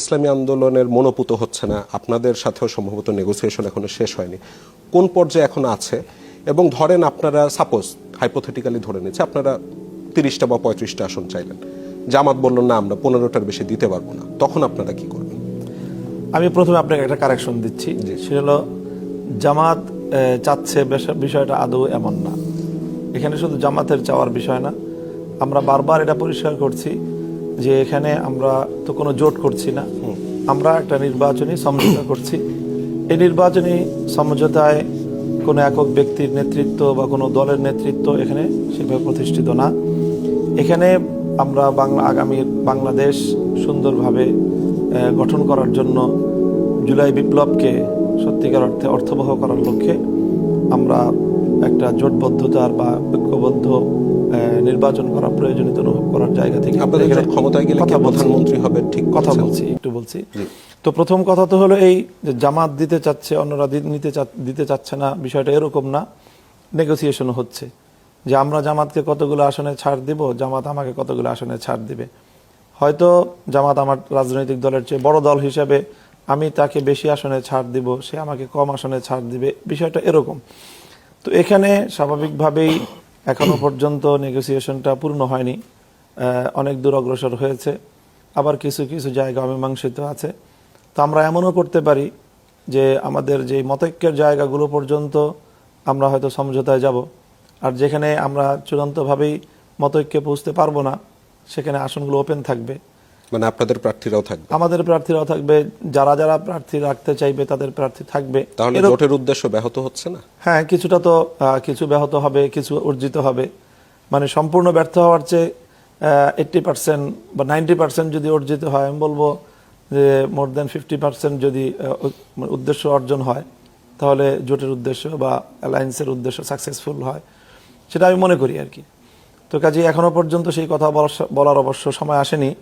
ইসলামী আন্দোলনের মনোপুত হচ্ছে না, আপনাদের সাথেও সম্ভবত নেগোসিয়েশন এখনো শেষ হয়নি, কোন পর্যায়ে এখন আছে? এবং ধরেন আপনারা সাপোজ হাইপোথেটিক্যালি ধরে নিচ্ছে আপনারা 30টা বা 35টা আসন চাইলেন, জামাত বলল না আমরা 15টার বেশি দিতে পারবো না, তখন আপনারা কি করবেন? আমি প্রথমে আপনাকে একটা কারেকশন দিচ্ছি, সেটা হলো জামাত চাচ্ছে বিষয়টা আদৌ এমন না। এখানে শুধু জামাতের চাওয়ার বিষয় না, আমরা বারবার এটা পরিষ্কার করছি যে এখানে আমরা তো কোনো জোট করছি না, আমরা একটা নির্বাচনী সমঝোতা করছি। এই নির্বাচনী সমঝোতায় কোনো একক ব্যক্তির নেতৃত্ব বা কোনো দলের নেতৃত্ব এখানে সেভাবে প্রতিষ্ঠিত না। এখানে আমরা আগামী বাংলাদেশ সুন্দরভাবে গঠন করার জন্য জুলাই বিপ্লবকে সত্যিকার অর্থে অর্থবহ করার লক্ষ্যে আমরা একটা জোটবদ্ধতার বা ঐক্যবদ্ধ নির্বাচন করা প্রয়োজনীয়তা অনুভব করার জায়গা থেকে ক্ষমতায় গেলে প্রধানমন্ত্রী হবে, ঠিক কথা বলছি। তো প্রথম কথা তো হলো এই যে জামাত দিতে চাচ্ছে, অন্যরা দিতে চাচ্ছে না, বিষয়টা এরকম না। নেগোসিয়েশন হচ্ছে যে আমরা জামাতকে কতগুলো আসনে ছাড় দিব, জামাত আমাকে কতগুলো আসনে ছাড় দিবে। হয়তো জামাত আমার রাজনৈতিক দলের চেয়ে বড় দল হিসেবে আমি তাকে বেশি আসনে ছাড় দিব, সে আমাকে কম আসনে ছাড় দিবে, বিষয়টা এরকম। তো এখানে স্বাভাবিকভাবেই এখনো পর্যন্ত নেগোসিয়েশনটা পূর্ণ হয়নি, অনেক দূর অগ্রসর হয়েছে, আবার কিছু কিছু জায়গা অমীমাংসিত আছে। তো আমরা এমনও করতে পারি যে আমাদের যে মতৈক্যের জায়গাগুলো পর্যন্ত আমরা হয়তো সমঝোতায় যাব, আর যেখানে আমরা চূড়ান্তভাবেই মতৈক্যে পৌঁছতে পারবো না সেখানে আসনগুলো ওপেন থাকবে, মানে আপনাদের প্রার্থীরাও থাকবে, আমাদের প্রার্থীরাও থাকবে, যারা যারা প্রার্থী রাখতে চাইবে তাদের প্রার্থী থাকবে। তাহলে জোটের উদ্দেশ্য ব্যাহত হচ্ছে না? হ্যাঁ, কিছুটা তো কিছু ব্যাহত হবে, কিছু অর্জিত হবে। মানে সম্পূর্ণ ব্যর্থ হওয়ার চেয়ে 80% বা 90% যদি অর্জিত হয়, আমি বলবো যে মোর দেন 50% যদি উদ্দেশ্য অর্জন হয় তাহলে জোটের উদ্দেশ্য বা অ্যালায়েন্সের উদ্দেশ্য সাকসেসফুল হয়, সেটা আমি মনে করি আর কি। তো কাজে এখনো পর্যন্ত সেই কথা বলার অবশ্য সময় আসেনি।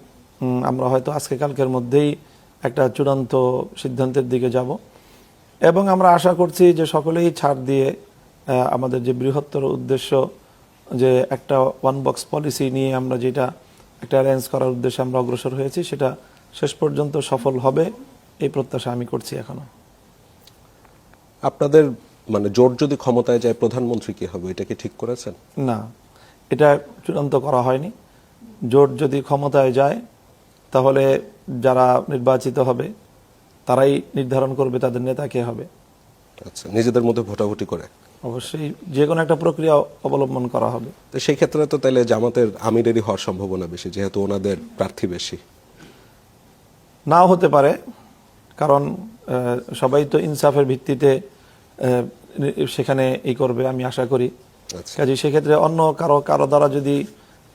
আমরা হয়তো আজকে কালকের মধ্যেই একটা চূড়ান্ত সিদ্ধান্তের দিকে যাব এবং আমরা আশা করছি যে সকলেই ছাড় দিয়ে আমাদের যে বৃহত্তর উদ্দেশ্য, যে একটা ওয়ান বক্স পলিসি নিয়ে আমরা যেটা একটা অ্যারেঞ্জ করার উদ্দেশ্যে আমরা অগ্রসর হয়েছি, সেটা শেষ পর্যন্ত সফল হবে এই প্রত্যাশা আমি করছি এখনো। আপনাদের মানে জোট যদি ক্ষমতায় যায় প্রধানমন্ত্রী কি হবে, এটা কি ঠিক করেছেন? না, এটা চূড়ান্ত করা হয়নি। জোট যদি ক্ষমতায় যায় তাহলে যারা নির্বাচিত হবে তারাই নির্ধারণ করবে তাদের নেতা কে হবে। আচ্ছা, নিজেদের মধ্যে ভোটাভুটি করে অবশ্যই যে কোনো একটা প্রক্রিয়া অবলম্বন করা হবে। তো সেই ক্ষেত্রে তো তাহলে জামাতের আমিরেরই হওয়ার সম্ভাবনা বেশি, যেহেতু ওনাদের প্রার্থী বেশি। নাও হতে পারে, কারণ সবাই তো ইনসাফের ভিত্তিতে সেখানে এই করবে আমি আশা করি। কাজে সেক্ষেত্রে অন্য কারো দ্বারা যদি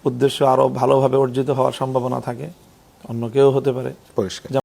উদ্দেশ্য আরো ভালোভাবে অর্জিত হওয়ার সম্ভাবনা থাকে, অন্য কেউ হতে পারে। পরিষ্কার।